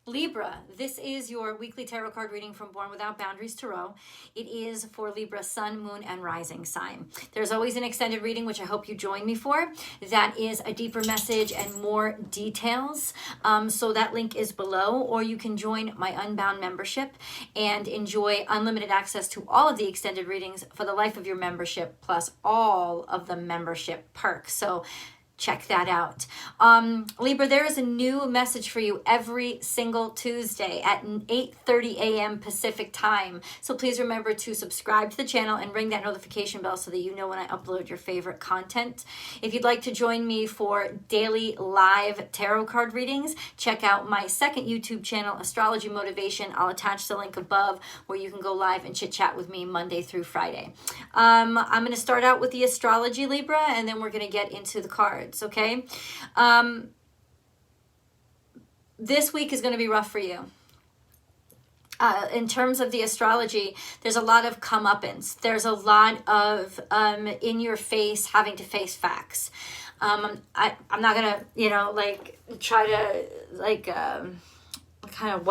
Libra, this is your weekly tarot card reading from Born Without Boundaries Tarot. It is for Libra sun, moon, and rising sign. There's always an extended reading, which I hope you join me for. That is a deeper message and more details. So that link is below, or you can join my Unbound membership and enjoy unlimited access to all of the extended readings for the life of your membership, plus all of the membership perks. So check that out. Libra, there is a new message for you every single Tuesday at 8:30 a.m. Pacific time. So please remember to subscribe to the channel and ring that notification bell so that you know when I upload your favorite content. If you'd like to join me for daily live tarot card readings, check out my second YouTube channel, Astrology Motivation. I'll attach the link above where you can go live and chit chat with me Monday through Friday. I'm going to start out with the Astrology Libra, and then we're going to get into the cards. Okay, this week is going to be rough for you. In terms of the astrology, there's a lot of comeuppance. There's a lot of in your face, having to face facts. I'm not gonna, try to kind of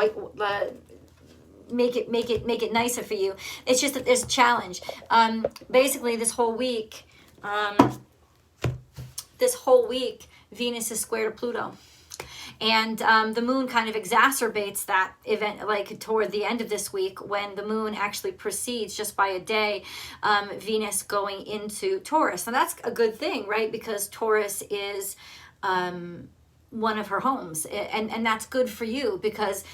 make it nicer for you. It's just that there's a challenge. Basically, this whole week. Venus is square to Pluto. And the moon kind of exacerbates that event, like toward the end of this week, when the moon actually precedes just by a day Venus going into Taurus. And that's a good thing, right? Because Taurus is one of her homes, and that's good for you because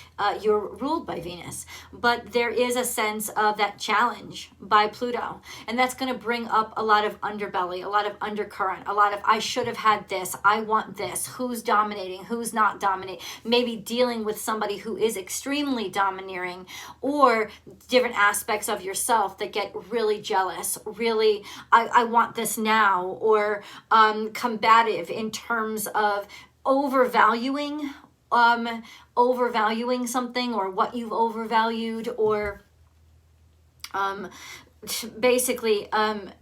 you're ruled by Venus. But there is a sense of that challenge by Pluto, and that's going to bring up a lot of underbelly, a lot of undercurrent, a lot of I should have had this, I want this, who's dominating, who's not dominating, maybe dealing with somebody who is extremely domineering, or different aspects of yourself that get really jealous, really I want this now, or combative in terms of overvaluing something, or what you've overvalued, or basically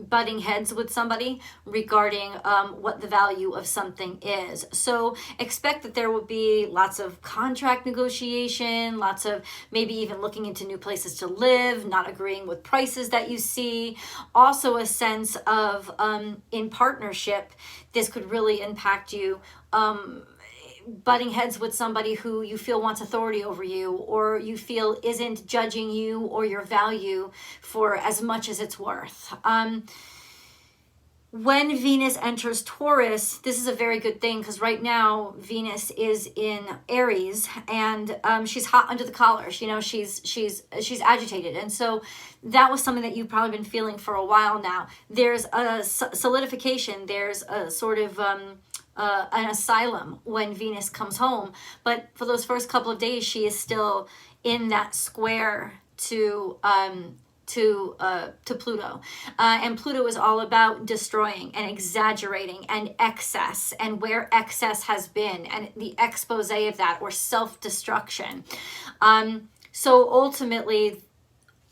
butting heads with somebody regarding what the value of something is. So expect that there will be lots of contract negotiation, lots of maybe even looking into new places to live, not agreeing with prices that you see. Also a sense of in partnership, this could really impact you. Butting heads with somebody who you feel wants authority over you, or you feel isn't judging you or your value for as much as it's worth. When Venus enters Taurus, this is a very good thing because right now Venus is in Aries, and she's hot under the collar. She's agitated, and so that was something that you've probably been feeling for a while now. There's a solidification. There's a sort of an asylum when Venus comes home, but for those first couple of days, she is still in that square to Pluto, and Pluto is all about destroying and exaggerating and excess, and where excess has been, and the expose of that, or self-destruction. So ultimately,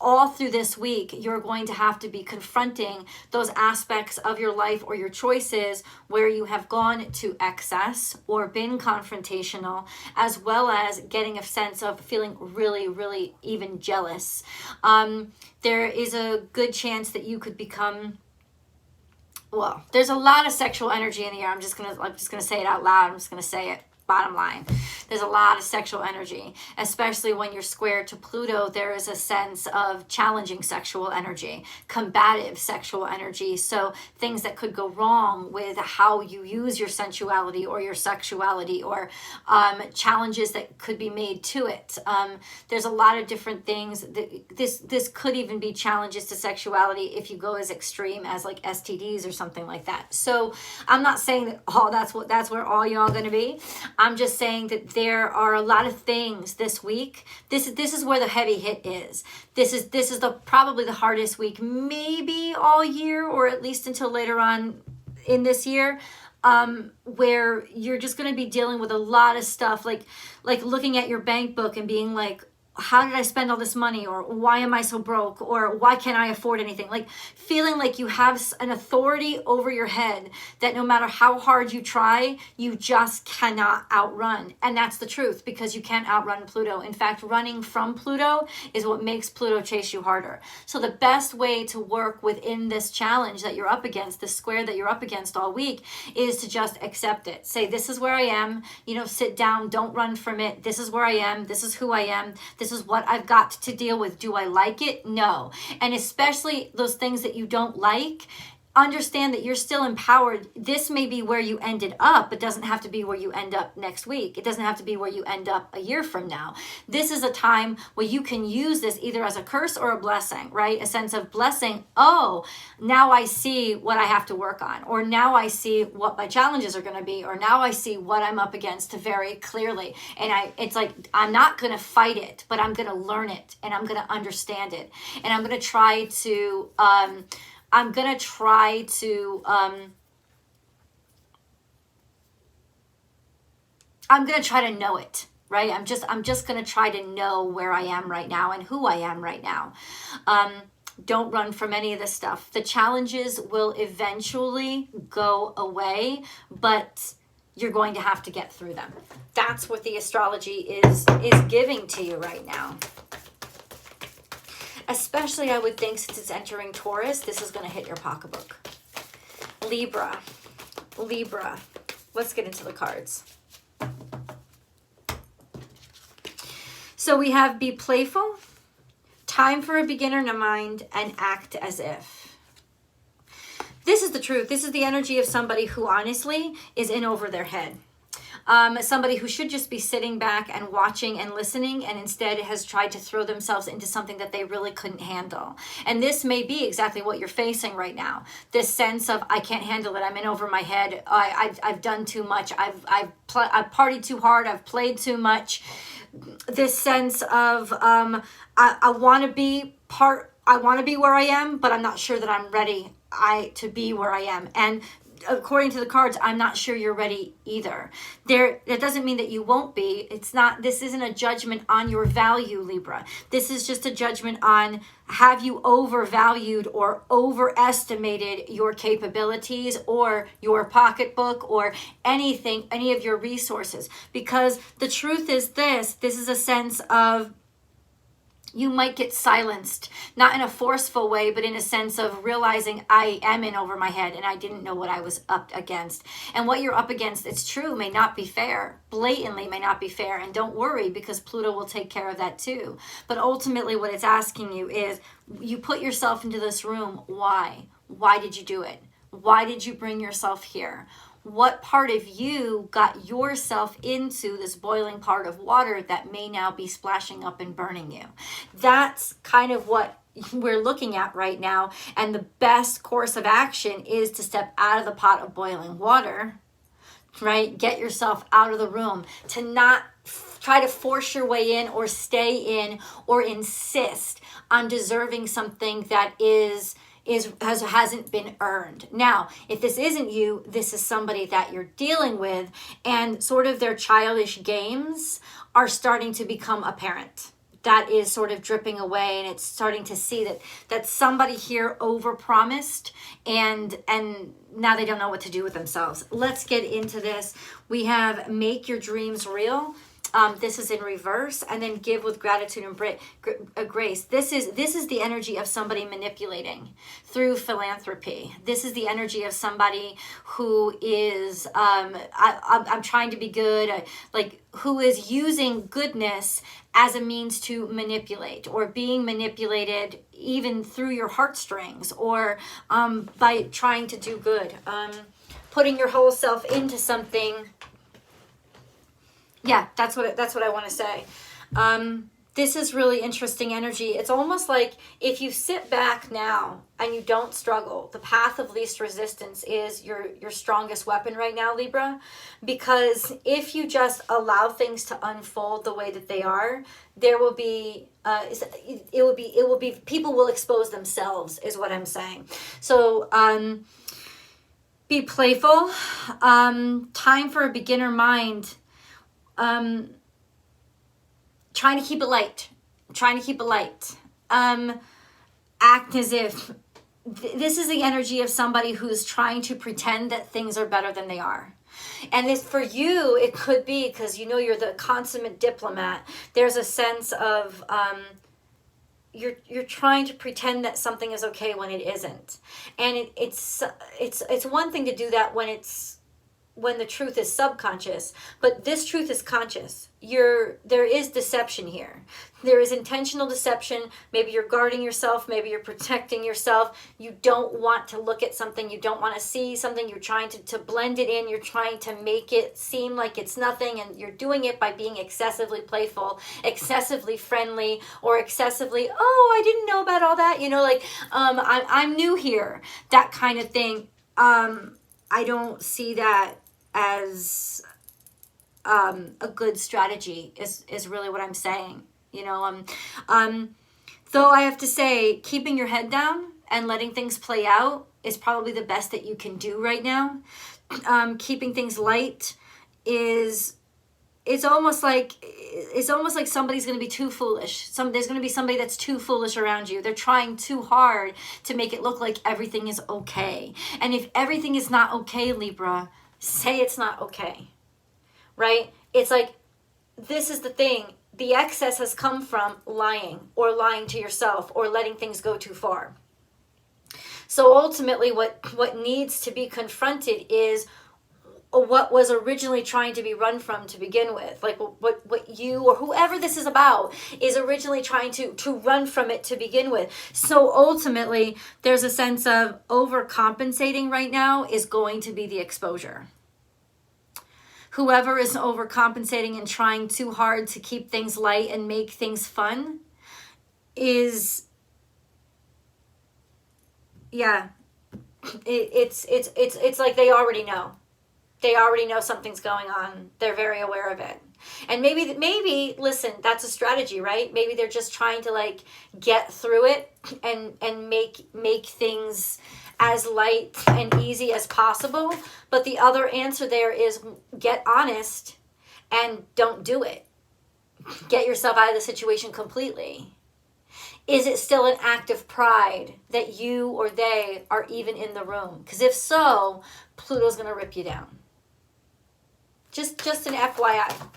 all through this week, you're going to have to be confronting those aspects of your life or your choices where you have gone to excess or been confrontational, as well as getting a sense of feeling really, really even jealous. There is a good chance that you could become, well, there's a lot of sexual energy in the air. I'm just gonna say it out loud. I'm just gonna say it. Bottom line, there's a lot of sexual energy, especially when you're square to Pluto. There is a sense of challenging sexual energy, combative sexual energy. So things that could go wrong with how you use your sensuality or your sexuality, or challenges that could be made to it. There's a lot of different things. This could even be challenges to sexuality if you go as extreme as like STDs or something like that. So I'm not saying that that's where all y'all gonna be. I'm just saying that there are a lot of things this week. This is where the heavy hit is. This is probably the hardest week, maybe all year, or at least until later on in this year, where you're just going to be dealing with a lot of stuff, like looking at your bank book and being like, how did I spend all this money? Or why am I so broke? Or why can't I afford anything? Like feeling like you have an authority over your head that no matter how hard you try, you just cannot outrun. And that's the truth, because you can't outrun Pluto. In fact, running from Pluto is what makes Pluto chase you harder. So the best way to work within this challenge that you're up against, this square that you're up against all week, is to just accept it. Say, this is where I am, sit down, don't run from it. This is where I am. This is who I am. This is what I've got to deal with. Do I like it? No. And especially those things that you don't like, understand that you're still empowered. This may be where you ended up. It doesn't have to be where you end up next week. It doesn't have to be where you end up a year from now. This is a time where you can use this either as a curse or a blessing, right? A sense of blessing. Oh, now I see what I have to work on, or now I see what my challenges are going to be, or now I see what I'm up against very clearly. And it's like, I'm not going to fight it, but I'm going to learn it, and I'm going to understand it. And I'm going to try to, know it, right? I'm just going to try to know where I am right now and who I am right now. Don't run from any of this stuff. The challenges will eventually go away, but you're going to have to get through them. That's what the astrology is giving to you right now. Especially, I would think, since it's entering Taurus, this is going to hit your pocketbook. Libra. Let's get into the cards. So we have be playful, time for a beginner mind, and act as if. This is the truth. This is the energy of somebody who honestly is in over their head. Somebody who should just be sitting back and watching and listening, and instead has tried to throw themselves into something that they really couldn't handle. And this may be exactly what you're facing right now. This sense of, I can't handle it. I'm in over my head. I've done too much. I've partied too hard. I've played too much. This sense of, I want to be where I am, but I'm not sure that I'm ready to be where I am. And according to the cards, I'm not sure you're ready either. That doesn't mean that you won't be. This isn't a judgment on your value, Libra. This is just a judgment on, have you overvalued or overestimated your capabilities or your pocketbook or anything, any of your resources? Because the truth is this is a sense of, you might get silenced, not in a forceful way, but in a sense of realizing I am in over my head and I didn't know what I was up against. And what you're up against, it's true, may not be fair, blatantly may not be fair. And don't worry, because Pluto will take care of that too. But ultimately what it's asking you is, you put yourself into this room. Why? Why did you do it? Why did you bring yourself here? What part of you got yourself into this boiling part of water that may now be splashing up and burning you? That's kind of what we're looking at right now. And the best course of action is to step out of the pot of boiling water, right? Get yourself out of the room, to not try to force your way in or stay in or insist on deserving something that hasn't been earned. Now, if this isn't you, this is somebody that you're dealing with, and sort of their childish games are starting to become apparent. That is sort of dripping away, and it's starting to see that somebody here overpromised, and now they don't know what to do with themselves. Let's get into this. We have make your dreams real. This is in reverse, and then give with gratitude and grace. This is the energy of somebody manipulating through philanthropy. This is the energy of somebody who is, I'm trying to be good, who is using goodness as a means to manipulate, or being manipulated even through your heartstrings, or by trying to do good, putting your whole self into something. Yeah, that's what I want to say. This is really interesting energy. It's almost like if you sit back now and you don't struggle, the path of least resistance is your strongest weapon right now, Libra. Because if you just allow things to unfold the way that they are, there will be people will expose themselves, is what I'm saying. So be playful. Time for a beginner mind. Trying to keep it light, trying to keep it light. Act as if this is the energy of somebody who's trying to pretend that things are better than they are. And this, for you, it could be because you know you're the consummate diplomat. There's a sense of you're trying to pretend that something is okay when it isn't. And it's one thing to do that when the truth is subconscious, but this truth is conscious. There is deception here. There is intentional deception. Maybe you're guarding yourself. Maybe you're protecting yourself. You don't want to look at something. You don't want to see something. You're trying to blend it in. You're trying to make it seem like it's nothing, and you're doing it by being excessively playful, excessively friendly, or excessively, oh, I didn't know about all that. You know, like, I'm new here. That kind of thing. I don't see that as a good strategy is really what I'm saying. You know, though I have to say, keeping your head down and letting things play out is probably the best that you can do right now. Keeping things light it's almost like somebody's going to be too foolish. There's going to be somebody that's too foolish around you. They're trying too hard to make it look like everything is okay. And if everything is not okay, Libra, say it's not okay, right? It's like, this is the thing. The excess has come from lying to yourself or letting things go too far. So ultimately what needs to be confronted is what was originally trying to be run from to begin with. Like what you or whoever this is about is originally trying to run from it to begin with. So ultimately, there's a sense of overcompensating right now is going to be the exposure. Whoever is overcompensating and trying too hard to keep things light and make things fun is, yeah, it's like they already know. They already know something's going on. They're very aware of it. And maybe, listen, that's a strategy, right? Maybe they're just trying to like get through it and make things as light and easy as possible. But the other answer there is get honest and don't do it. Get yourself out of the situation completely. Is it still an act of pride that you or they are even in the room? Because if so, Pluto's going to rip you down. Just an FYI.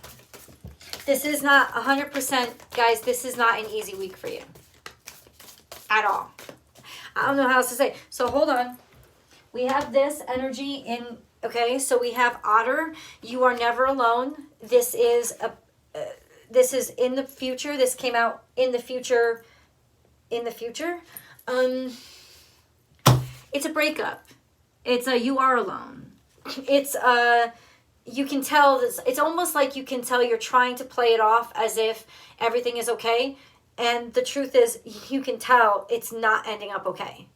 This is not 100%, guys, this is not an easy week for you. At all. I don't know how else to say. So hold on. We have this energy in, okay, so we have Otter. You are never alone. This is in the future. This came out in the future. It's a breakup. It's a you are alone. It's you can tell this. It's almost like you can tell you're trying to play it off as if everything is okay. And the truth is, you can tell it's not ending up okay.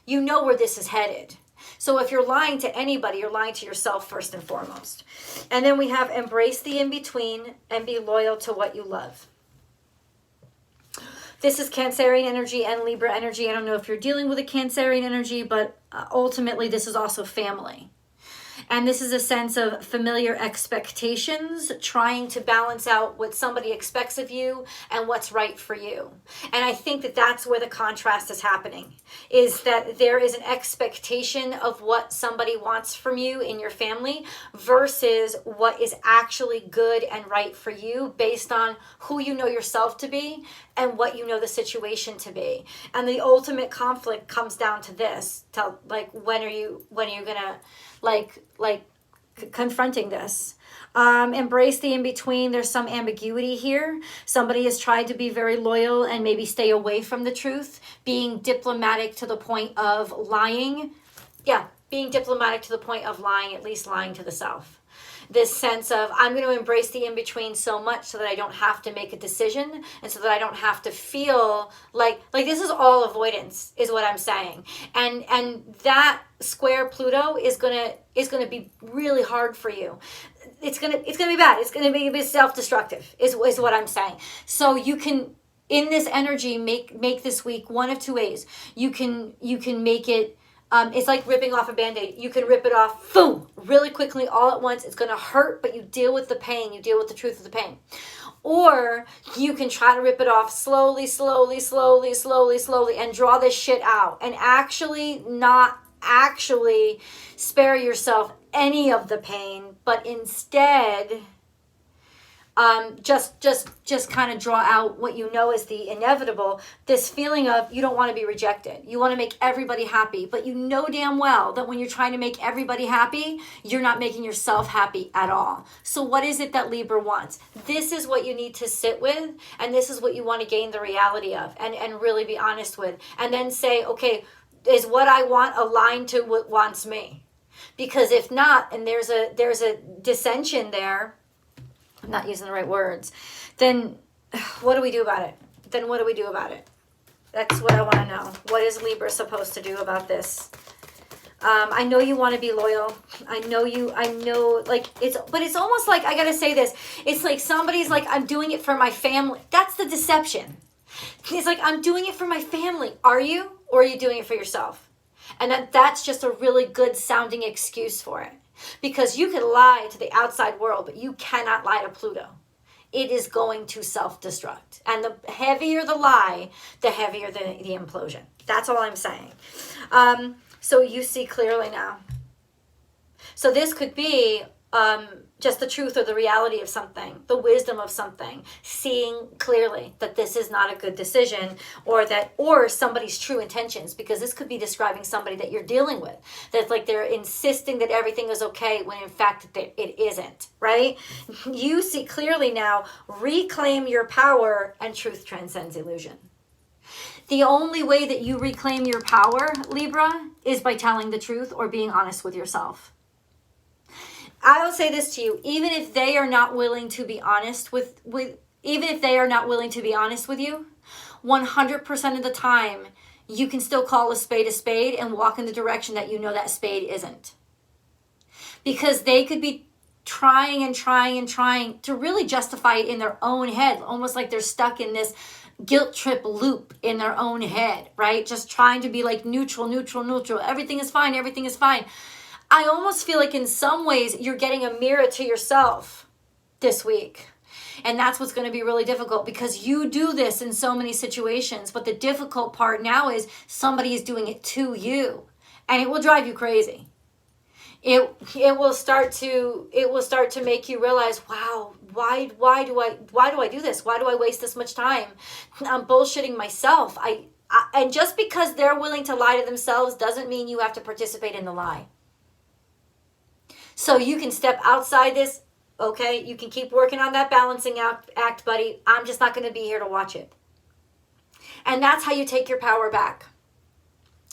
You know where this is headed. So if you're lying to anybody, you're lying to yourself first and foremost. And then we have embrace the in-between and be loyal to what you love. This is Cancerian energy and Libra energy. I don't know if you're dealing with a Cancerian energy, but ultimately this is also family. And this is a sense of familiar expectations, trying to balance out what somebody expects of you and what's right for you. And I think that that's where the contrast is happening, is that there is an expectation of what somebody wants from you in your family versus what is actually good and right for you based on who you know yourself to be and what you know the situation to be. And the ultimate conflict comes down to this, like, when are you gonna confronting this. Embrace the in-between. There's some ambiguity here. Somebody has tried to be very loyal and maybe stay away from the truth, being diplomatic to the point of lying. Yeah, being diplomatic to the point of lying, at least lying to the self. This sense of, I'm going to embrace the in-between so much so that I don't have to make a decision and so that I don't have to feel like this is all avoidance, is what I'm saying. And that square Pluto is going to be really hard for you. It's going to be bad. It's going to be a bit self-destructive is what I'm saying. So you can, in this energy, make this week one of two ways. You can make it, it's like ripping off a Band-Aid. You can rip it off, boom, really quickly, all at once. It's going to hurt, but you deal with the pain. You deal with the truth of the pain. Or you can try to rip it off slowly, slowly, slowly, slowly, slowly, and draw this shit out and actually not actually spare yourself any of the pain, but instead just kind of draw out what you know is the inevitable, this feeling of you don't want to be rejected. You want to make everybody happy, but you know damn well that when you're trying to make everybody happy, you're not making yourself happy at all. So what is it that Libra wants? This is what you need to sit with, and this is what you want to gain the reality of and really be honest with. And then say, okay, is what I want aligned to what wants me? Because if not, and there's a dissension there, I'm not using the right words, then what do we do about it? That's what I want to know. What is Libra supposed to do about this? I know you want to be loyal. I know, like, but it's almost like, I got to say this. It's like somebody's like, I'm doing it for my family. That's the deception. It's like, I'm doing it for my family. Are you? Or are you doing it for yourself? And that's just a really good sounding excuse for it. Because you can lie to the outside world, but you cannot lie to Pluto. It is going to self-destruct. And the heavier the lie, the heavier the implosion. That's all I'm saying. So you see clearly now. So this could be just the truth or the reality of something, the wisdom of something, seeing clearly that this is not a good decision, or somebody's true intentions, because this could be describing somebody that you're dealing with, that's like they're insisting that everything is okay when in fact it isn't, right? You see clearly now, reclaim your power, and truth transcends illusion. The only way that you reclaim your power, Libra, is by telling the truth or being honest with yourself. I'll say this to you, even if they are not willing to be honest with you, 100% of the time, you can still call a spade and walk in the direction that you know that spade isn't. Because they could be trying to really justify it in their own head, almost like they're stuck in this guilt trip loop in their own head, right? Just trying to be like neutral. Everything is fine. I almost feel like in some ways you're getting a mirror to yourself this week. And that's what's going to be really difficult, because you do this in so many situations. But the difficult part now is somebody is doing it to you, and it will drive you crazy. It will start to make you realize, wow, why do I do this? Why do I waste this much time? I'm bullshitting myself. And just because they're willing to lie to themselves doesn't mean you have to participate in the lie. So you can step outside this, okay? You can keep working on that balancing act, buddy. I'm just not going to be here to watch it. And that's how you take your power back.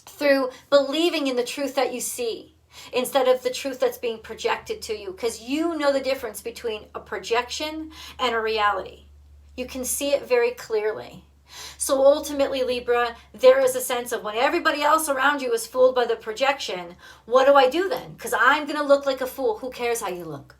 Through believing in the truth that you see, instead of the truth that's being projected to you. Because you know the difference between a projection and a reality. You can see it very clearly. So ultimately, Libra, there is a sense of when everybody else around you is fooled by the projection, what do I do then? Because I'm going to look like a fool. Who cares how you look?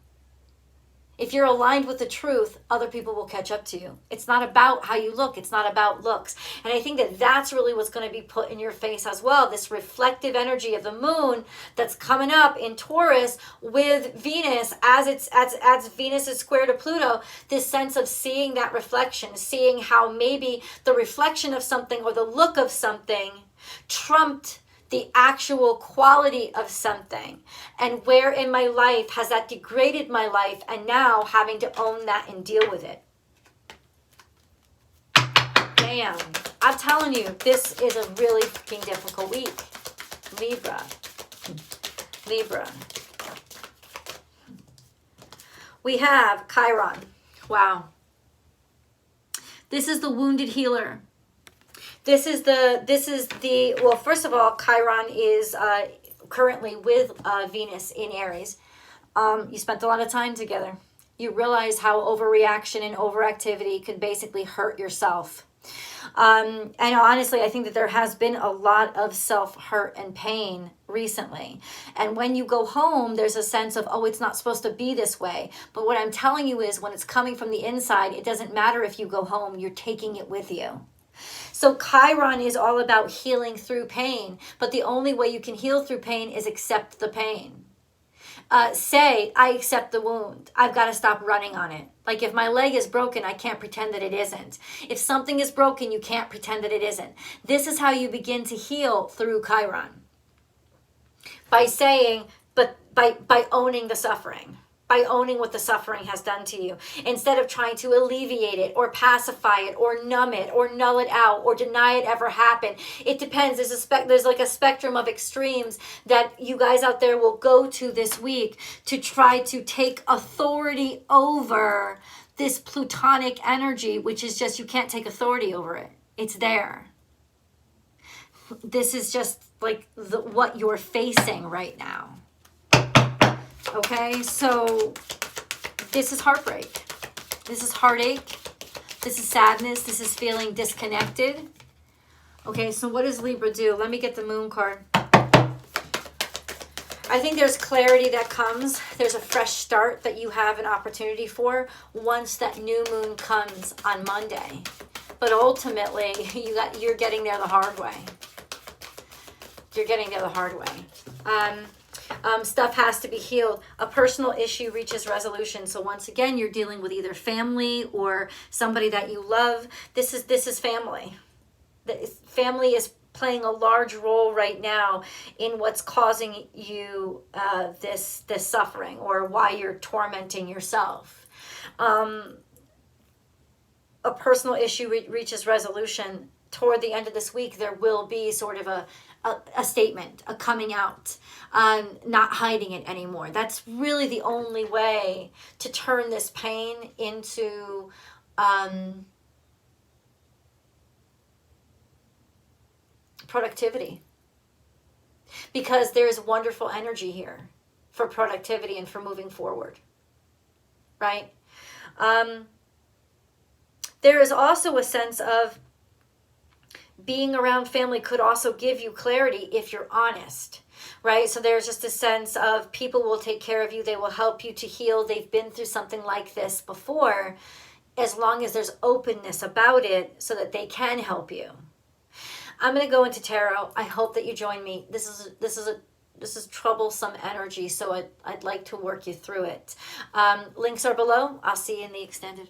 If you're aligned with the truth, other people will catch up to you. It's not about how you look. It's not about looks. And I think that that's really what's going to be put in your face as well. This reflective energy of the moon that's coming up in Taurus with Venus as Venus is square to Pluto. This sense of seeing that reflection, seeing how maybe the reflection of something or the look of something trumped the actual quality of something, and where in my life has that degraded my life, and now having to own that and deal with it. Damn, I'm telling you, this is a really freaking difficult week. Libra. We have Chiron. Wow. This is the wounded healer. This is the well, first of all, Chiron is currently with Venus in Aries. You spent a lot of time together. You realize how overreaction and overactivity could basically hurt yourself. And honestly, I think that there has been a lot of self-hurt and pain recently. And when you go home, there's a sense of, oh, it's not supposed to be this way. But what I'm telling you is when it's coming from the inside, it doesn't matter if you go home, you're taking it with you. So Chiron is all about healing through pain, but the only way you can heal through pain is accept the pain. say, I accept the wound. I've got to stop running on it. Like if my leg is broken, I can't pretend that it isn't. If something is broken, you can't pretend that it isn't. This is how you begin to heal through Chiron. By saying, but by owning the suffering. By owning what the suffering has done to you, instead of trying to alleviate it or pacify it or numb it or null it out or deny it ever happened. It depends. There's like a spectrum of extremes that you guys out there will go to this week to try to take authority over this plutonic energy, which is just, you can't take authority over it. It's there. This is just like what you're facing right now. Okay, so this is heartbreak. This is heartache. This is sadness. This is feeling disconnected. Okay, so what does Libra do? Let me get the moon card. I think there's clarity that comes. There's a fresh start that you have an opportunity for once that new moon comes on Monday. But ultimately, you're getting there the hard way. You're getting there the hard way. Stuff has to be healed. A personal issue reaches resolution. So once again, you're dealing with either family or somebody that you love. This is family. Family is playing a large role right now in what's causing you this suffering, or why you're tormenting yourself. A personal issue reaches resolution. Toward the end of this week, there will be sort of a statement, a coming out, not hiding it anymore. That's really the only way to turn this pain into productivity. Because there's wonderful energy here for productivity and for moving forward, right? There is also a sense of being around family could also give you clarity if you're honest, right? So there's just a sense of people will take care of you. They will help you to heal. They've been through something like this before, as long as there's openness about it so that they can help you. I'm going to go into tarot. I hope that you join me. This is troublesome energy, so I'd like to work you through it. Links are below. I'll see you in the extended.